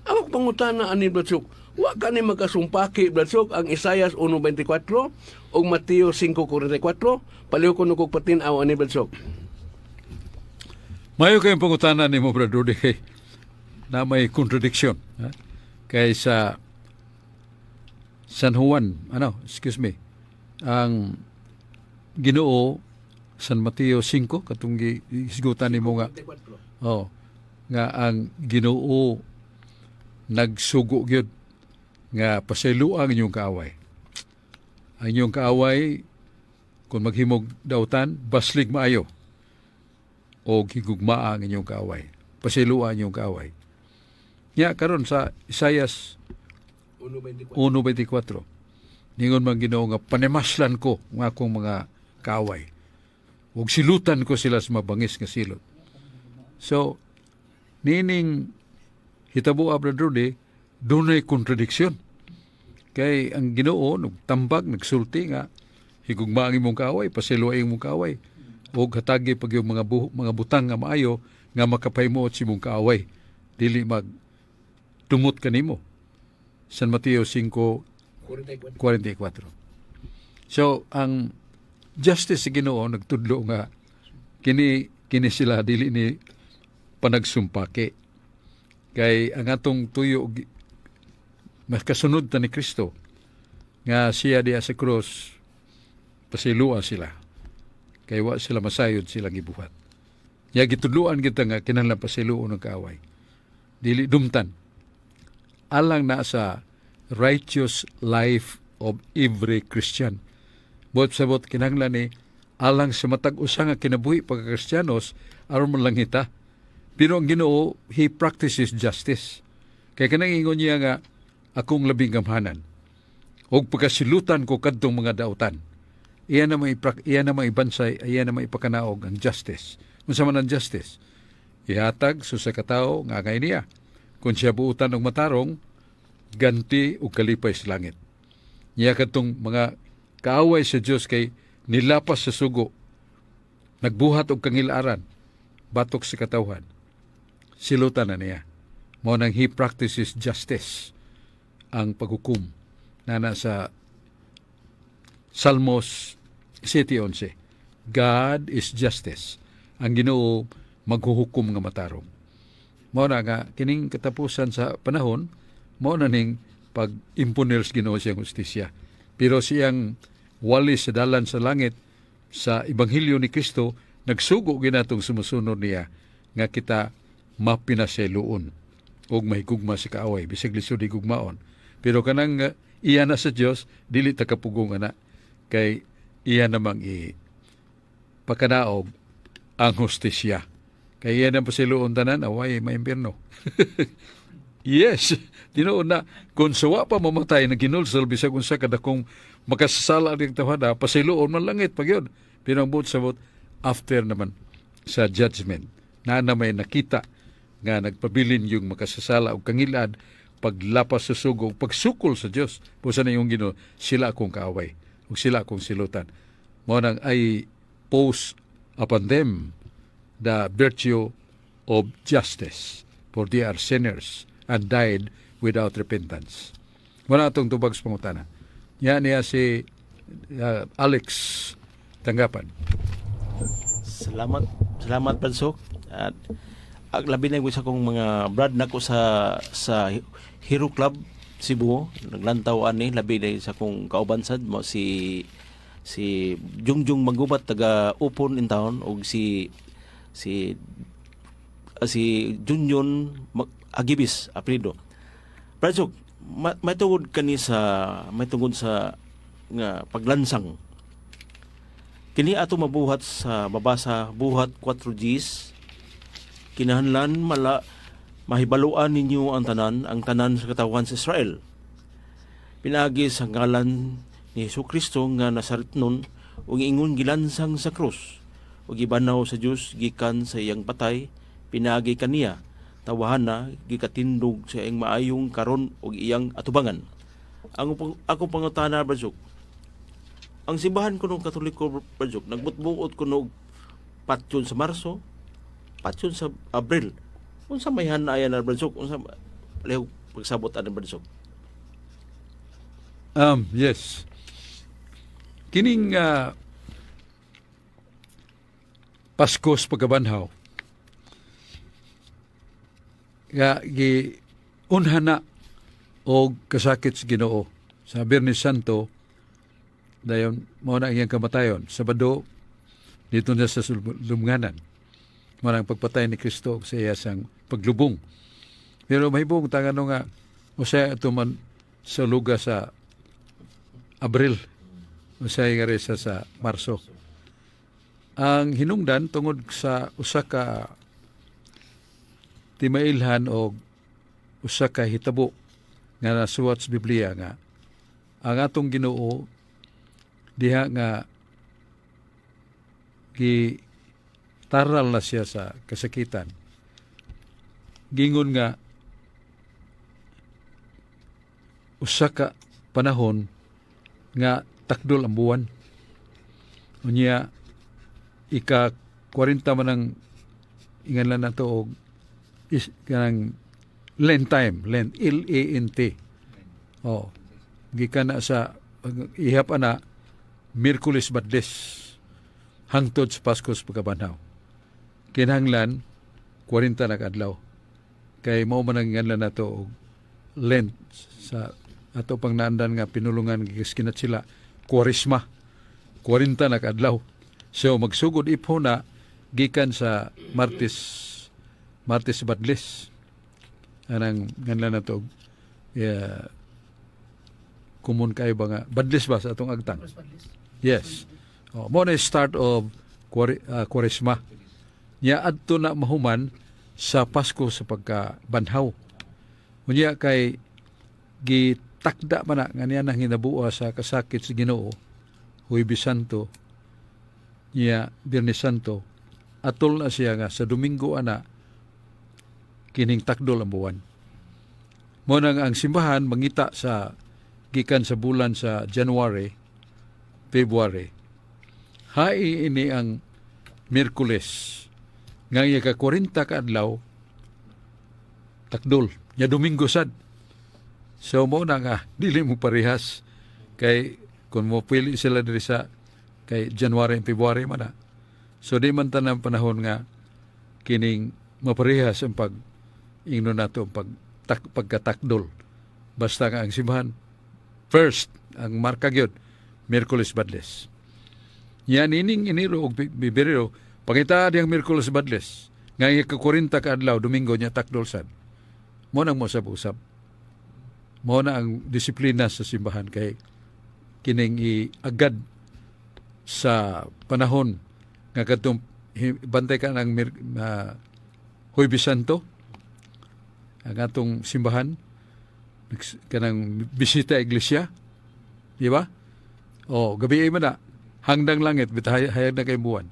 Ang pangutana ani Bradsok, wa ka ni magkasumpaki Bradsok ang Isaias 1:24 ug Mateo 5:44, paliw ko kog patin-aw ani Bradsok. Mayo kayong pangutana ni mo, Brad Rudy, na may contradiction. Ha? Kay sa San Juan, ang Ginoo, San Mateo 5, katong isgutan ni mo nga, nga ang Ginoo nagsugo gyud nga pasayloa ang inyong kaaway. Ang inyong kaaway, kung maghimog dautan, baslig maayo o higugmaa ang inyong kaaway. Pasiluan ang inyong kaaway. Nya karon sa Isaias 1:24, ningon man Ginoo nga panimaslan ko ang akong mga kaaway. Ug silutan ko sila sa mabangis nga silot. So, nining hitabo Brad Rudy, dunay kontradiksyon. Kay ang Ginoo nagtambag, nagsulti nga higugma ang imong kaaway, pasiluan ang imong kaaway. O hatagi pag yung mga butang nga maayo nga makapaymoot si mong kaaway. Dili mag tumot kanimo. San Mateo 5:44. So, ang justice sa Ginoo nagtudlo nga kini sila dili ni panagsumpake. Kay ang atong tuyo mas kasunod ta ni Kristo nga siya diya sa cross pasilua sila. Kay wa sila masayod silang gibuhat. Ya gitudluan kita nga kinahanglan pasiluon ng kaaway. Dili dumtan. Alang na sa righteous life of every Christian. Bot sabot kinahanglan ni alang sa matag usa nga kinabuhi pagka Kristiyanos aron man lang hita. Pero ang Ginoo, He practices justice. Kay kanang ingon niya nga akong labing gamhanan. Og pagkasilutan ko kadtong mga dautan. Iyan na maibansay, iyan na maipakanaog ang justice. Unsa man ang justice? Ihatag sa katao nga kay niya. Kung siya buutan og matarong, ganti og kalipay sa langit. Niya kadtong mga kaaway sa Dios kay nilapas sa sugo nagbuhat og kangilaran batok sa katawhan, silutan na niya. Mao nang he practices justice, ang paghukom na nasa Salmos 7:11. God is justice. Ang Ginoo maghuhukom nga matarong. Mao na nga kining katapusan sa panahon, mao na ning pag-impunir sa Ginoo siyang justisya. Pero siyang wali sa dalan sa langit sa Ebanghelyo ni Kristo, nagsugo ginatong sumusunod niya nga kita mapinasayloon og mahigugma sa kaaway bisag lisod higugmaon. Pero kanang iya na sa Dios dili ta kapugong ana kay iya namang pakanaog ang hustisya. Kay iya nang pasiluon tanan away maimpierno. Yes, tinuod na kung sawa pa mamatay na ginulsol bisag unsa kadakong makasasala ning tawhana, pasiluon man langit pagyud. Pero ang buot sabot after naman sa judgment na may nakita nga nagpabilin yung makasasala og kangilad, paglapas sa sugo, pagsukol sa Dios. Pusa na yung Ginoo, sila akong kaaway ug sila akong silutan. Mao nang I pose upon them the virtue of justice, for they are sinners and died without repentance. Wala atong tubag sa pangutana. Yan niya si Alex Tanggapan. Salamat Bansok. At labi na sa kong mga brad nako sa Hero Club Cebu, naglantaw ani labi na sa kong kaubansad mo si Jungjung Magubat taga Upon in town og si Junjun Agibis apelyido. Bansok, may tungod sa nga paglansang. Kini ato mabuhat sa mabasa buhat 4Gs. Kinahanglan mahibaluan ninyo ang tanan sa katawan sa Israel. Pinagi sa ngalan ni Jesucristo nga nasaretnon ug ingon gilansang sa krus ug gibanaw sa Dios gikan sa iyang patay, pinagi kaniya tawahana gikatindog sa iyang maayong karon ug iyang atubangan. Ako pangutana Barzok, ang simbahan ko ng Katoliko Barzok, nagbutbuot ko ng patyon sa Marso, patyon sa Abril. Unsa may hanayan na Barzok? Unsa leho pagsabot ana Barzok? Yes. Kining Pasko sa pagkabanhaw, nga unhana o kasakit sa Ginoo sa Biyernes Santo, dayon mo na iyang kamatayon. Sabado dito na sa lumnganan, mo na ang pagpatay ni Kristo sa iya sang paglubong. Pero mahibong tangano nga o siya ito man sa lugar sa Abril o siya nga resa sa Marso. Ang hinungdan tungod sa usa ka timailhan o usa ka hitabo nga nasuwat sa Biblia nga ang atong Ginoo diha nga taral na siya sa kasakitan. Gingon nga usa ka panahon nga takdol ang buwan. Unya ika 40 man ang inganlan nato og kanang Lent time, Lent, L-A-N-T. Oh, gikan na sa ihap ana Miyerkules Badles hangtod sa Pasko sa pagkabanhaw. Kinahanglan 40 na kadlaw. Kay mao man ang inganlan nato og Lent sa ato pang naandan nga pinulungan gigiskinat sila Kwaresma. 40 na kadlaw. So magsugod ipon na gikan sa Martes Badles. Anang ganlan na to kumun kayo ba nga Badles ba sa atong agtang? Yes. Mo na start of Kwaresma. Nya adto na mahuman sa Pasko sa pagkabanhaw. Unya kay gitakda man na nga niya nang hinabuo sa kasakit sa Ginoo, Huwebes Santo, nya Biyernes Santo, atol na siya nga sa Domingo ana kining takdol ang buwan. Mo nang ang simbahan mangita sa gikan sa bulan sa January, February. Hai ini ang Miyerkules. Nga iya ka 40 ka adlaw takdol. Nya Domingo sad. So mo na nga dili mo parehas kay kung mo pili sila diri sa kay January and February man na. So di man tanang panahon nga kining maparehas ang pag ingno nato pagkatakdol. Basta nga ang simbahan first ang marka gyud Miyerkules Badles. Yan ining Enero ug Pebrero pangita diyang Miyerkules Badles nga ika 40 ka adlaw Domingo nya takdol sad. Mo nang mosab-usab. Mo na ang disiplina sa simbahan kay kining iagad sa panahon nga kadtong bantay ka ng Huwebes Santo ang atong simbahan kanang bisita iglesia, di ba? O gabi ay man na hangdang langit hayag na kay buwan.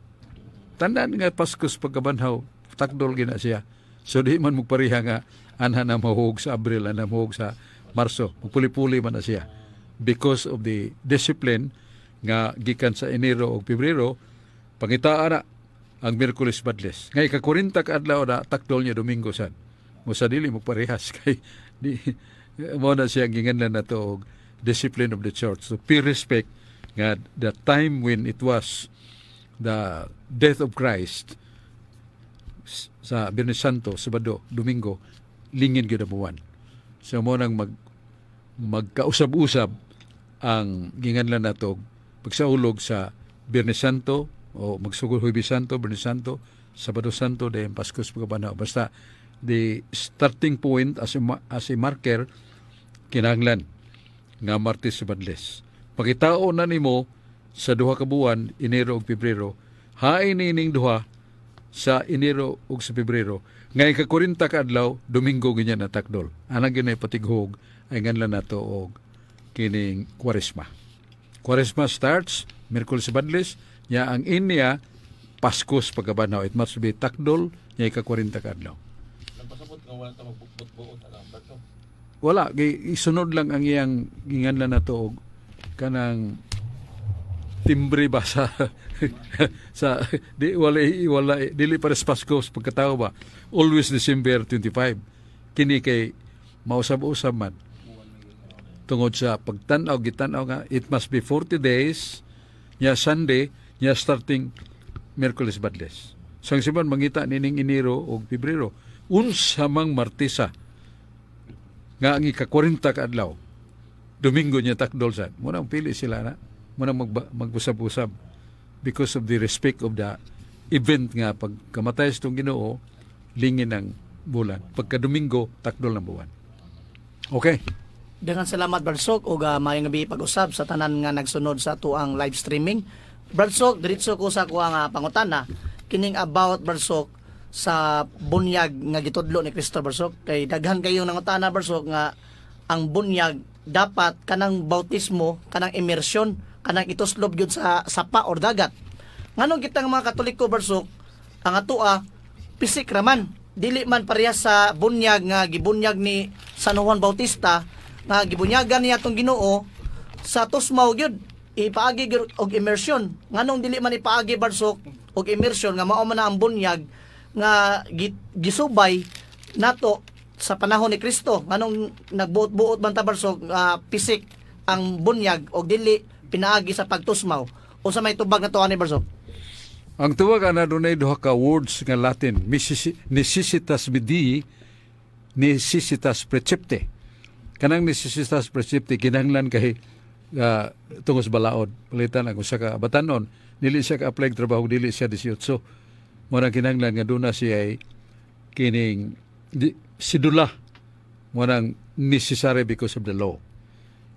Tandaan nga Paskos pagkabanhaw takdol gina siya. So di man magpareha nga anha na mahuhog sa Abril, anha mahuhog sa Marso. Magpuli-puli man na siya. Because of the discipline nga gikan sa Enero o Pebrero, pangitaan na ang Miyerkules Badles. Ngay ka 40 ka adlaw na takdol niya Domingo sad. Mo sa dili mo parehas kay di mo na siya ginganlan na to discipline of the church. So pay respect nga the time when it was the death of Christ sa Biyernes Santo, Sabado, Domingo, lingin gyud ang buwan. So mo nang magkausab-usab ang ginganlan nato pagsaulog sa Biyernes Santo o magsugod Huwebes Santo, Biyernes Santo, Sabado Santo, then Paskos pagkabanhaw. Basta the starting point as a marker kinahanglan nga Martes Badles. Pagitao na nimo sa duha ka buwan, Enero ug Pebrero, hain nining duha sa Enero ug sa Pebrero. Ngay ka 40 ka adlaw, Domingo ganyan na takdol. Anang ginay patighog ay nganlan nato og kining Kwaresma. Kwaresma starts Miyerkules Badles, nya ang inya Paskos pagkabanhaw. It must be takdol nya ka 40 ka adlaw. Nagpasabot nga wala ta magbut-buot ang Barso. Wala, isunod lang ang iyang ginganlan nato og kanang timbre ba sa sa wala dili pares Paskos pagkatao ba always December 25 kini kay mausab-usab man tungod sa pagtan-aw gitan-aw nga it must be 40 days nya Sunday nya starting Miyerkules Badles. So ang simbahan mangita nining Enero o Pebrero unsa mang Martesa nga ang ika-40 ka adlaw Domingo nya takdol sad. Mo nang pili sila na mo nang magbusab-usab because of the respect of the event nga pagkamatay sa itong Ginoo lingin ang bulan. Pagka Domingo takdol ng buwan. Okay. Dengan salamat Barsok ug maayong gabi pag-usab sa tanan nga nagsunod sa tuang live streaming. Barsok, diretso ko sa kuha nga pangutana kining about Barsok sa bunyag nga gitudlo ni Kristo Barsok. Kay daghan kayo nangutana Barsok nga ang bunyag dapat kanang bautismo, kanang immersion, kanang ituslob gyud sa sapa or dagat. Nganong kitang mga Katoliko Barsok, ang atoa pisik raman, dili man parehas sa bunyag nga gibunyag ni San Juan Bautista nga gibunyagan niya atong Ginoo sa tusmaw gyud ipaagi gyud og immersion. Nganong dili man ipaagi Barsok og immersion nga mao man na ang bunyag nga gisubay nato sa panahon ni Kristo. Nganong nagbuot-buot man ta Barsok pisik ang bunyag og dili pinaagi sa pagtusmaw. O sa may tubag na to ani Barsok? Ang tuwag ana dunay duha ka words nga Latin, necessitas vidii, necessitas precepte. Kanang necessitas precepte kinahanglan kay tungos balaod. Palitan ang usa ka batanon, dili siya ka apply trabaho, dili siya 18. Mo nang kinahanglan nga duna siya ay kining sidula. Mo nang necessary because of the law.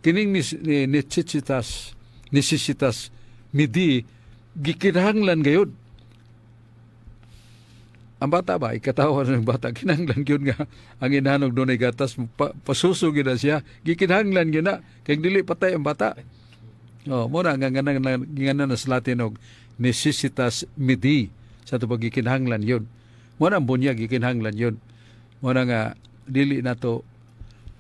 Kining necessitas midi gikinahanglan gayud. Ang bata ba ikatawa ng bata kinahanglan gyud nga ang inanog dunay gatas pasusog na siya gikinahanglan gyud na kay dili patay ang bata. Oh, mo na nga ngana na sa Latin og necessitas midi sa tubag gikinahanglan yun. Mo na bunyag gikinahanglan yun. Mo na nga dili nato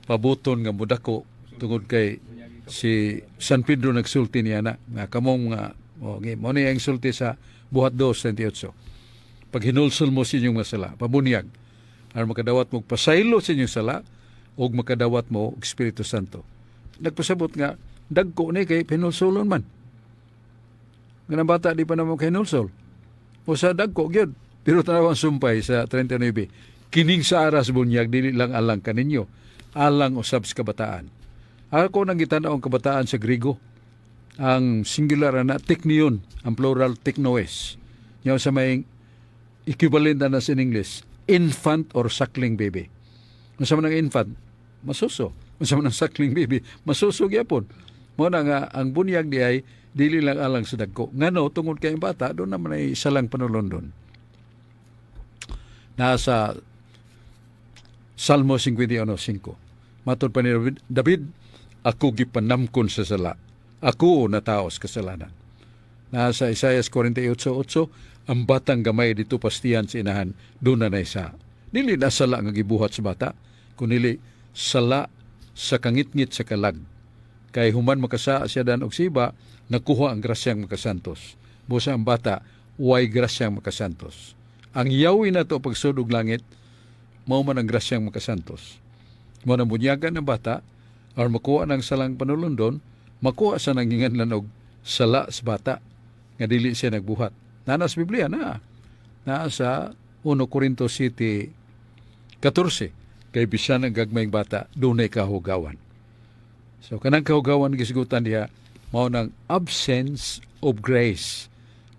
pabuton nga mudako tungod kay si San Pedro nagsulti niya na nga kamong nga mo ni ang sulti sa buhat 2:38. Pag hinulsol mo sa inyong mga sala, pabunyag, aron makadawat mo pasaylo sa inyong sala, o makadawat mo og Espiritu Santo. Nagpasabot nga, dagko ni kay pinulsolon man. Nga bata di pa naman kay hinulsol. O sa dagko, gyud. Pero tanawang sumpay sa 39, kining sa aras bunyag, dili lang alang kaninyo, alang usab sa kabataan. Ako nang gitanaw ang kabataan sa Grigo. Ang singular na teknion, ang plural teknoes. Yung sa may equivalent na sa English, infant or suckling baby. Kung sa manang infant, masuso. Kung sa manang suckling baby, masuso gyapon. Mo na nga, ang bunyag di ay dili lang alang sa dagko. Ngano, tungod kay bata, doon naman ay isa lang panulundon. Nasa Salmo 51:5. Matod pa ni David, ako gipanamkon sa sala. Ako nataos kasalanan. Nasa Isaiah 48:8, ang batang gamay dito pastiyan sa inahan, doon na isa. Dili na sala nga gibuhat sa bata, kunili sala sa kangitngit sa kalag. Kay human makasa siya dan og siba, nakuha ang grasyang makasantos. Busa ang bata, way grasyang makasantos. Ang yawi na to pagsudog langit, mao man ang grasyang makasantos. Mo na bunyagan ng bata, or makuha ng salang panulundon, makuha sa nanginganlan og sala sa bata, nga dili siya nagbuhat. Nanas Biblia na. Nasa 1 Corinto 7:14, kay bisan ang gagmayng bata, dunay kahugawan. So kanang kahugawan gisigutan diha, mao nang absence of grace.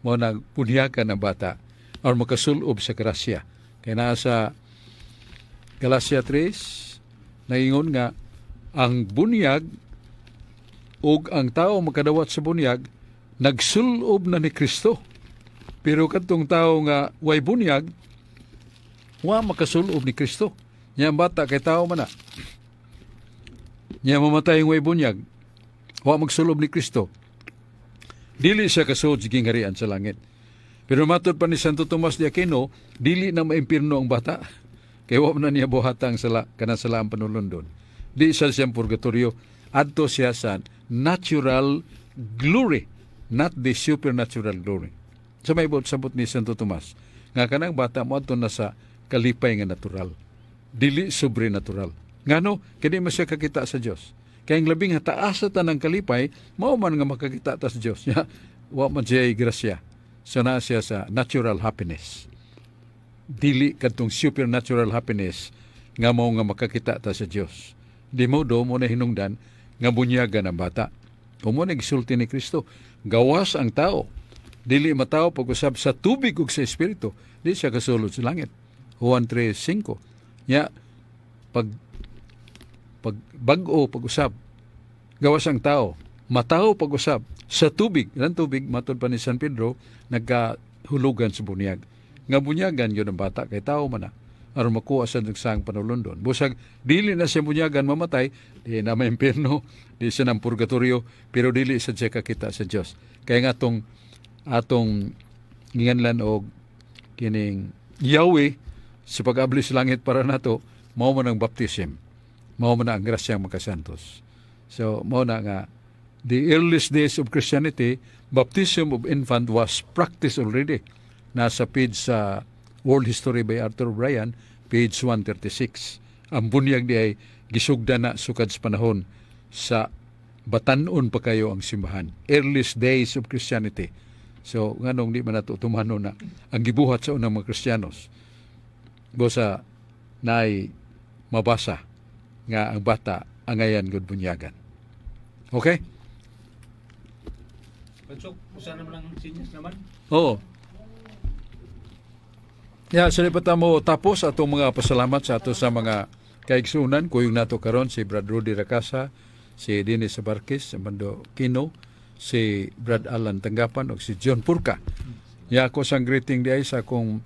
Mao nang bunyagan ng bata, or makasulob sa grasya. Kaya nasa Galatia 3, naingon nga, ang bunyag ug ang tao makadawat sa bunyag, nagsulob na ni Kristo. Pero kadtong tao nga way bunyag, wa makasulob ni Kristo. Nya bata kay tao man na. Nya mamatay ang way bunyag, wa magsulob ni Kristo. Dili siya kasud sa gingharian sa langit. Pero matod pa ni Santo Tomas de Aquino, dili na maimpirno ang bata. Kaya wa na niya buhatang sala, kana sala ang panulundon. Di siya siyang purgatorio, adto siya sa natural glory, not the supernatural glory. So may sabot ni Santo Tomas, nga kanang bata mo adto na sa kalipay nga natural, dili sobrenatural. Ngano, kini mo siya kakita sa Dios. Kaya ang labing taas sa tanang kalipay, mao man nga makakita ta sa Dios. Wa man siya grasya. So na siya sa natural happiness. Dili kadtong supernatural happiness nga mao nga makakita ta sa Dios. Di mo do mo na hinungdan nga bunyagan ang bata. Kung mo nagsulti ni Kristo, gawas ang tao. Dili matao pag-usab sa tubig ug sa espiritu. Di siya kasulod sa langit. Juan 3:5. Nya pag bag-o pag-usab, gawas ang tao. Matao pag-usab sa tubig. Ilang tubig, matod pa ni San Pedro, nagkahulugan sa bunyag. Nga bunyagan yun ang bata kay tao man na. Aron makuha sa nagsang panulundon. Busag, dili na siya bunyagan mamatay, di na may impierno, di siya ng purgatorio, pero dili sa siya kakita sa Diyos. Kaya nga atong nginganlan o kining Yahweh sa pag-abli sa langit para nato, mao man ang baptism. Mao man ang grasyang makasantos. So, mao na nga, the earliest days of Christianity, baptism of infant was practiced already. Nasa page sa World History by Arthur Bryan, page 136. Ang bunyag di ay gisugda na sukad sa panahon sa batanon pa kayo ang simbahan. Earliest days of Christianity. So, nganong di man nato tumano na ang gibuhat sa unang mga Kristiyanos. Bosa naay mabasa nga ang bata ang ayan gud bunyagan. Okay? Pansok, usa naman ang sinyas naman. Oo. Sa lipatan mo tapos atong mga pasalamat sa ato sa mga kaigsunan. Kuyong nato karon si Brad Rudy Racasa, si Dennis Sabarkis, si Mando Kino, si Brad Alan Tanggapan o si John Purka. Ako sang greeting di ay sa akong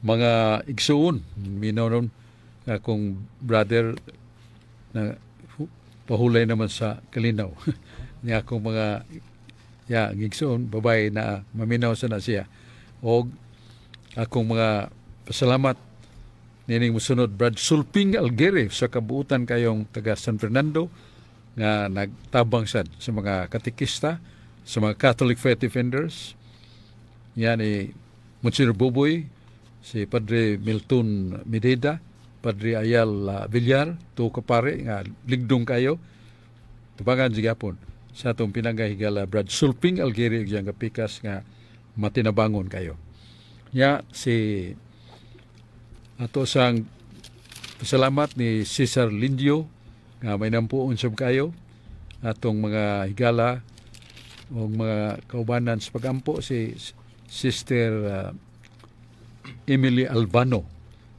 mga igsuon. Minoron akong brother na pahulay naman sa Kalinaw. Niya akong mga igsuon, babae na maminaw sa na siya. O akong mga pasalamat nining musunod Brad Sulping Algere sa kabuutan kayong taga San Fernando nga nagtabang sad sa mga katikista, sa mga Catholic Faith Defenders. Yan ni Monsignor Buboy, si Padre Milton Mededa, Padre Ayal Villar, to kapare nga ligdong kayo. Tubangan sigapon sa atong pinanggahigala Brad Sulping Algeri ug yang kapikas nga matinabangon kayo. Ya si ato sang pasalamat ni Cesar Lindio nga may nampuon sab kayo atong mga higala o mga kaubanan sa pagampo si Sister Emily Albano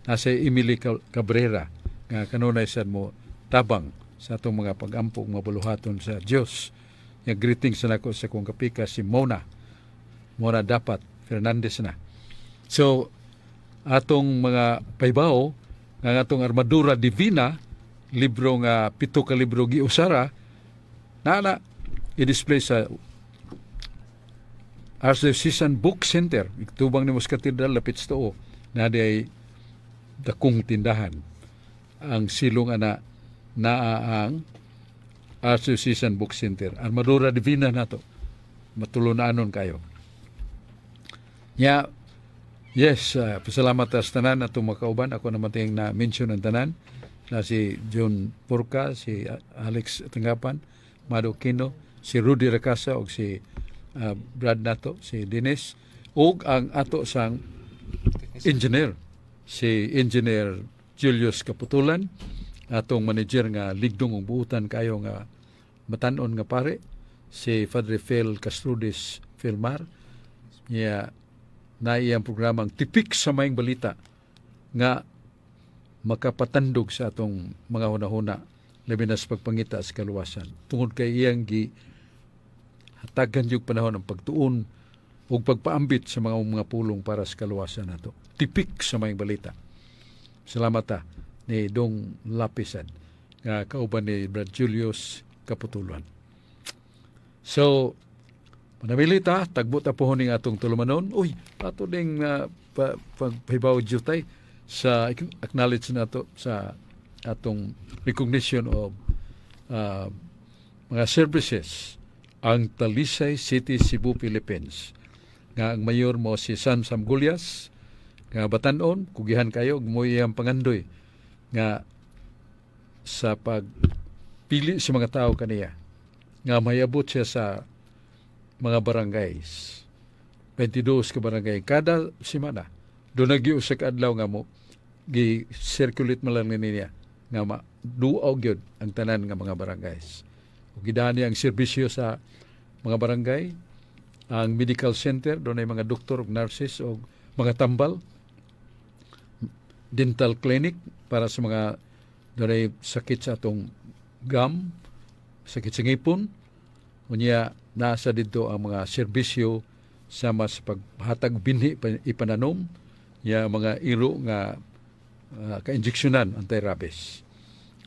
nasa Emily Cabrera nga kanunay sad mo tabang sa atong mga pagampo ug mabuluhaton sa Dios. Nga greetings na ako sa kong kapika si Mona dapat Fernandez na. So atong mga paybaw nga atong Armadura Divina libro nga 7 ka libro giusara na i-display sa Archdiocese Book Center, tubang ni Mos Cathedral, lapit sa tuo, na ay dakong tindahan. Ang silong ana naa ang Archdiocese Book Center. Armadura Divina na to. Matulunanon kayo. Yes, pasalamat sa tanan na tumakauban. Ako naman tayong na-mention ang tanan na si John Porca, si Alex Tanggapan, Mado Quino, si Rudy Racasa o si Brad nato, si Dennis, ug ang ato sang engineer, si Engineer Julius Kaputulan, atong manager nga ligdong ug buutan kayo nga matanon nga pare, si Padre Fel Castrudis Filmar, niya na iyang programang Tipik sa Maayong Balita nga makapatandog sa atong mga hunahuna labi na sa pagpangita sa kaluwasan. Tungod kay iyang hatagan yung panahon ng pagtuon o pagpaambit sa mga pulong para sa kaluwasan nato. Tipik sa Maayong Balita. Salamat ni Dong Lapisan nga kauban ni Brad Julius Kaputuluan. So, manamilita, tagbot na po ning atong tulumanon. Uy, ato ding paghibaw jutay sa acknowledge nato sa atong recognition of mga services ang Talisay City, Cebu, Philippines. Nga ang mayor mo si San Samgulias, nga batanon, kugihan kayo, gumuy ang pangandoy nga sa pagpili sa mga tao kaniya. Nga mayabot siya sa mga barangays. 22 ka barangay. Kada simana, doon nag-iusak adlaw nga mo, gi-circulate mo lang niya nga duaw gyud ang tanan nga mga barangays. Ug gidani ang serbisyo sa mga barangay, ang medical center, doon ay mga doktor ug nurses o mga tambal, dental clinic para sa mga doon ay sakit sa atong gum, sakit sa ngipon, unya nasa dito ang mga serbisyo sama sa paghatag binhi ipananom, ya mga iro nga ka-injeksyonan anti-rabies.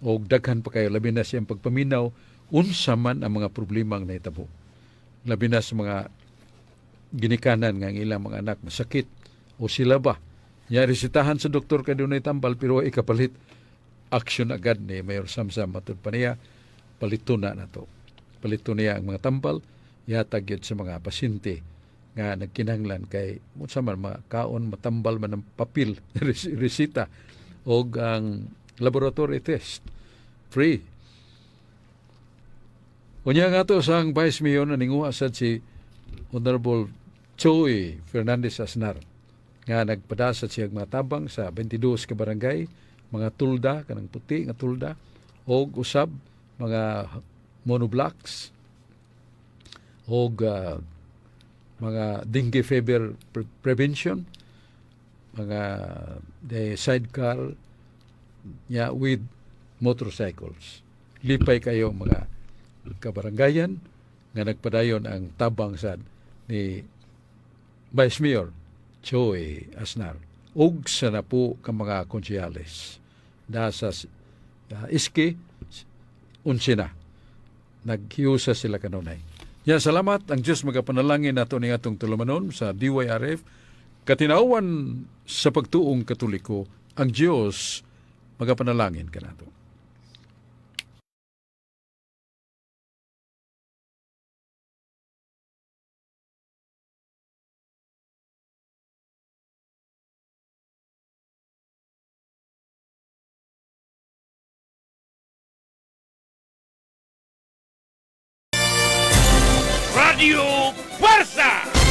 O daghan pa kayo, labi na siyang pagpaminaw, unsa man ang mga problema ang nahitabo. Labi na sa mga ginikanan nga ang ilang mga anak masakit o sila ba. Ya resitahan sa doktor kay dunay tambal pero ikapalit action agad ni Mayor Samsam matud pa niya palito na nato. Palito niya ang mga tambal, yatag yun sa mga pasyente nga nagkinahanglan kay unsa man mga kaon matambal man ng papel resita o ang laboratory test free. Unya nga to sang Vice Mayor na ninguha sad si Honorable Choi Fernandez Asnar nga nagpadasa siya mga tabang sa 22 ka barangay, mga tulda kanang puti nga tulda o usab mga monoblocks o mga dengue fever prevention, mga sidecar with motorcycles. Lipay kayo mga kabarangayan nga nagpadayon ang tabang sad ni Vice Mayor Choi Asnar ug sa na po ka mga konsyales da sa iski unsina naghiusa sila kanunay. Ya, salamat ang Dios magapanalangin nato ning atong tulumanon sa DYRF katinawan sa pagtuong Katoliko. Ang Dios magapanalangin kanato. Radio Barça!